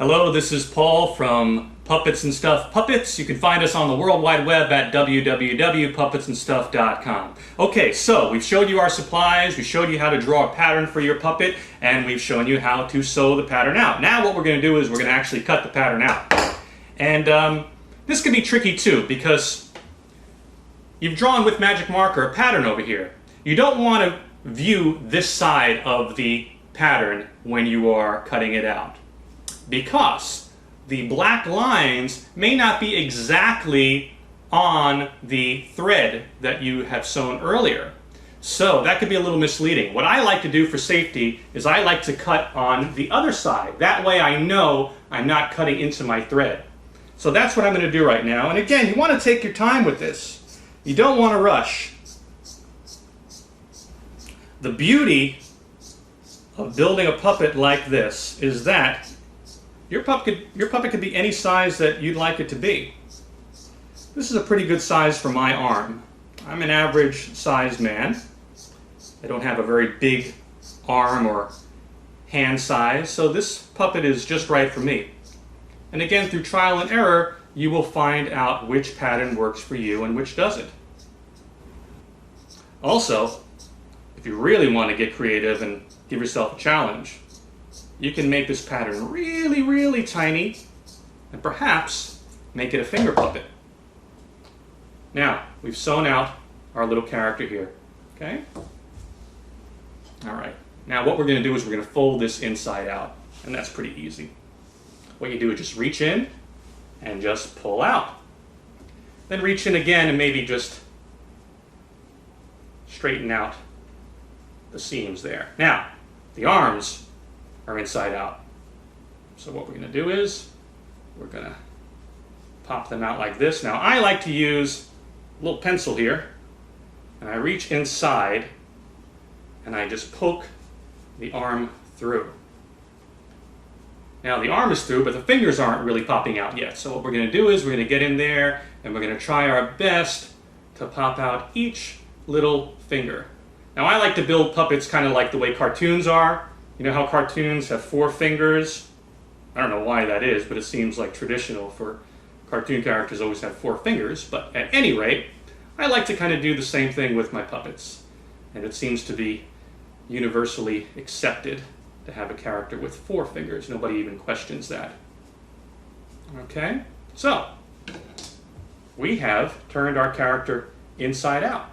Hello, this is Paul from Puppets and Stuff Puppets. You can find us on the World Wide Web at www.puppetsandstuff.com. Okay, so we've showed you our supplies, we showed you how to draw a pattern for your puppet, and we've shown you how to sew the pattern out. Now what we're going to do is we're going to actually cut the pattern out. And this can be tricky too, because you've drawn with magic marker a pattern over here. You don't want to view this side of the pattern when you are cutting it out, because the black lines may not be exactly on the thread that you have sewn earlier. So that could be a little misleading. What I like to do for safety is I like to cut on the other side. That way I know I'm not cutting into my thread. So that's what I'm going to do right now. And again, you want to take your time with this. You don't want to rush. The beauty of building a puppet like this is that your puppet could be any size that you'd like it to be. This is a pretty good size for my arm. I'm an average sized man. I don't have a very big arm or hand size, so this puppet is just right for me. And again, through trial and error, you will find out which pattern works for you and which doesn't. Also, if you really want to get creative and give yourself a challenge, you can make this pattern really, really tiny and perhaps make it a finger puppet. Now, we've sewn out our little character here, okay? All right, now what we're going to do is we're going to fold this inside out, and that's pretty easy. What you do is just reach in and just pull out. Then reach in again and maybe just straighten out the seams there. Now, the arms are inside out. So what we're going to do is we're going to pop them out like this. Now I like to use a little pencil here, and I reach inside and I just poke the arm through. Now the arm is through, but the fingers aren't really popping out yet. So what we're going to do is we're going to get in there and we're going to try our best to pop out each little finger. Now I like to build puppets kind of like the way cartoons are. You know how cartoons have 4 fingers? I don't know why that is, but it seems like traditional for cartoon characters always have 4 fingers. But at any rate, I like to kind of do the same thing with my puppets. And it seems to be universally accepted to have a character with 4 fingers. Nobody even questions that. Okay, so we have turned our character inside out.